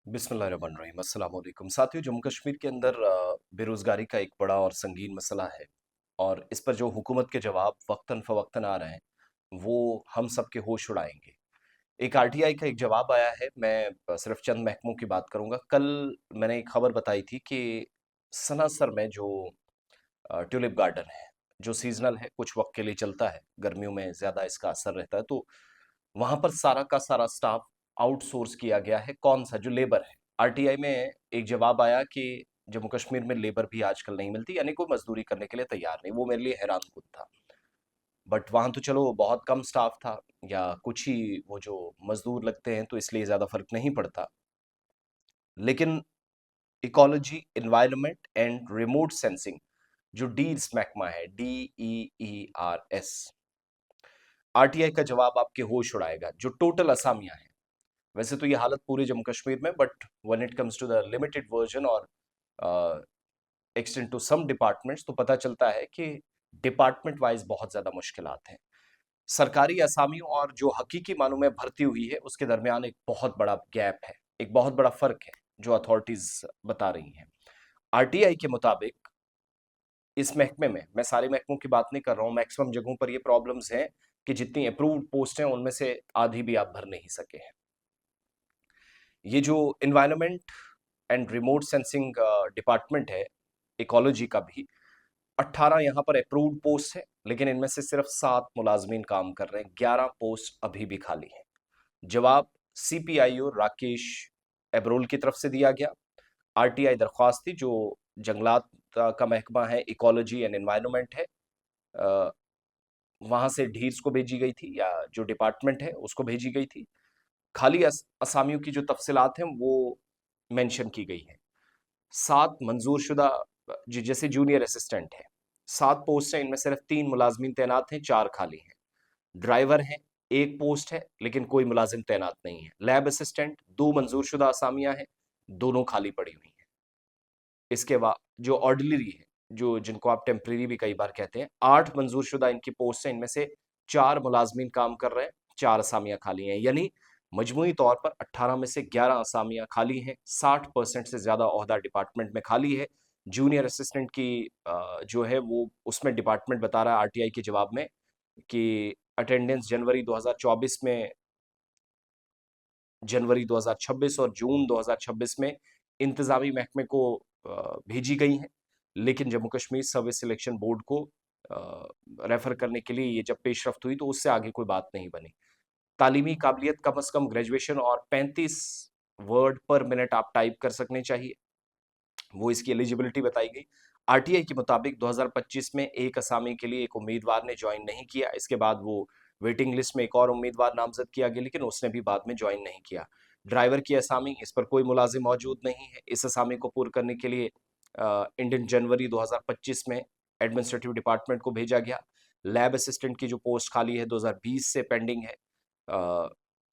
बिस्मिल्लाहिर्रहमानिर्रहीम अस्सलाम वालेकुम साथियों। जम्मू कश्मीर के अंदर बेरोज़गारी का एक बड़ा और संगीन मसला है और इस पर जो हुकूमत के जवाब वक्तन फ़वक्तन आ रहे हैं, वो हम सब के होश उड़ाएँगे। एक आरटीआई का एक जवाब आया है, मैं सिर्फ़ चंद महकमों की बात करूँगा। कल मैंने एक खबर बताई थी कि सनासर में जो ट्यूलिप गार्डन है, जो सीज़नल है, कुछ वक़्त के लिए चलता है, गर्मियों में ज़्यादा इसका असर रहता है, तो वहाँ पर सारा का सारा स्टाफ आउटसोर्स किया गया है। कौन-सा? जो लेबर है। आरटीआई में एक जवाब आया कि जम्मू कश्मीर में लेबर भी आजकल नहीं मिलती, यानी कोई मज़दूरी करने के लिए तैयार नहीं। वो मेरे लिए हैरानकुन था। बट वहाँ तो चलो बहुत कम स्टाफ था या कुछ ही वो जो मज़दूर लगते हैं, तो इसलिए ज़्यादा फ़र्क नहीं पड़ता। लेकिन ecology, environment and remote sensing जो डीर्स महकमा है, DEERS, आरटीआई का जवाब आपके होश उड़ाएगा। जो टोटल असामियाँ हैं, वैसे तो ये हालत पूरे जम्मू कश्मीर में, but when it comes to the limited version और एक्सटेंड टू सम डिपार्टमेंट्स, तो पता चलता है कि डिपार्टमेंट वाइज बहुत ज्यादा मुश्किलात हैं। सरकारी असामियों और जो हकीकी मानों में भर्ती हुई है, उसके दरमियान एक बहुत बड़ा गैप है, एक बहुत बड़ा फर्क है, जो अथॉरिटीज बता रही हैं। आरटीआई के मुताबिक इस महकमे में, मैं सारे महकमों की बात नहीं कर रहा हूँ, मैक्सिमम जगहों पर ये प्रॉब्लम्स हैं कि जितनी अप्रूव्ड पोस्ट हैं, उनमें से आधी भी आप भर नहीं सके हैं। ये जो environment and remote sensing department है, इकोलॉजी का भी, 18 यहाँ पर अप्रूव्ड पोस्ट है, लेकिन इनमें से सिर्फ 7 मुलाजमीन काम कर रहे हैं, 11 पोस्ट अभी भी खाली हैं। जवाब सीपीआईओ राकेश एब्रोल की तरफ से दिया गया। आरटीआई दरख्वास्त थी जो जंगलात का महकमा है, इकोलॉजी एंड एनवायरनमेंट है, वहां से ढीर्स को भेजी गई थी, या जो डिपार्टमेंट है उसको भेजी गई थी। खाली असामियों की जो तफसीलात हैं वो मेंशन की गई है। 7 मंजूर शुदा, जैसे जूनियर असिस्टेंट है, 7 पोस्ट हैं, इनमें सिर्फ 3 मुलाजमीन तैनात हैं, 4 खाली हैं। ड्राइवर हैं, 1 पोस्ट है, लेकिन कोई मुलाजिम तैनात नहीं है। लैब असिस्टेंट, 2 मंजूर शुदा असामियां हैं, दोनों खाली पड़ी हुई हैं। इसके बाद जो ऑर्डिनरी है, जो जिनको आप टेम्परेरी भी कई बार कहते हैं, 8 मंजूर शुदा इनकी पोस्ट हैं, इनमें से 4 मुलाजमीन काम कर रहे हैं, 4 असामियां खाली हैं, यानी मजमूई तौर पर 18 में से 11 असामियां खाली हैं। 60% से ज्यादा ओहदा डिपार्टमेंट में खाली है। जूनियर असिस्टेंट की जो है वो, उसमें डिपार्टमेंट बता रहा है आरटीआई के जवाब में कि अटेंडेंस जनवरी 2026 और जून 2026 में इंतजामी महकमे को भेजी गई हैं, लेकिन Jammu Kashmir service selection board को रेफर करने के लिए ये जब पेशरफ्त हुई, तो उससे आगे कोई बात नहीं बनी। तालीमी काबिलियत कम अज कम ग्रेजुएशन और 35 वर्ड पर मिनट आप टाइप कर सकने चाहिए, वो इसकी एलिजिबिलिटी बताई गई। आरटीआई के मुताबिक 2025 में एक असामी के लिए एक उम्मीदवार ने ज्वाइन नहीं किया, इसके बाद वो वेटिंग लिस्ट में एक और उम्मीदवार नामजद किया गया, लेकिन उसने भी बाद में ज्वाइन नहीं किया। ड्राइवर की असामी, इस पर कोई मुलाजिम मौजूद नहीं है। इस असामी को पूरा करने के लिए इंडियन जनवरी 2025 में एडमिनिस्ट्रेटिव डिपार्टमेंट को भेजा गया। लैब असिस्टेंट की जो पोस्ट खाली है 2020 से पेंडिंग है।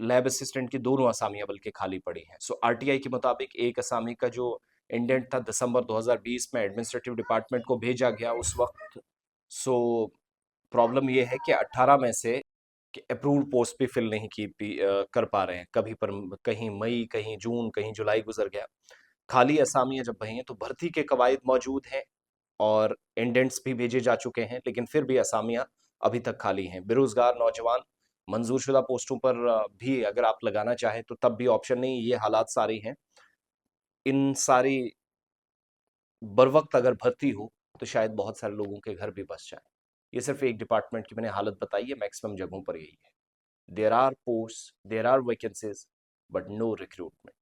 लैब असिस्टेंट की दोनों असामियां बल्कि खाली पड़ी हैं। सो आरटीआई के मुताबिक एक असामी का जो इंडेंट था दिसंबर 2020 में एडमिनिस्ट्रेटिव डिपार्टमेंट को भेजा गया उस वक्त। सो प्रॉब्लम ये है कि 18 में से अप्रूव्ड पोस्ट भी फिल नहीं कर पा रहे हैं। कभी पर कहीं मई, कहीं जून, कहीं जुलाई गुजर गया। खाली असामियां जब भरी हैं तो भर्ती के कवायद मौजूद हैं और इंडेंट्स भी भेजे जा चुके हैं, लेकिन फिर भी असामियां अभी तक खाली हैं। बेरोजगार नौजवान मंजूर शुदा पोस्टों पर भी अगर आप लगाना चाहें तो तब भी ऑप्शन नहीं, ये हालात सारे हैं। इन सारी बरवक्त अगर भर्ती हो तो शायद बहुत सारे लोगों के घर भी बस जाए। ये सिर्फ एक डिपार्टमेंट की मैंने हालत बताई है, मैक्सिमम जगहों पर यही है। There are post, there are vacancies, but no recruitment.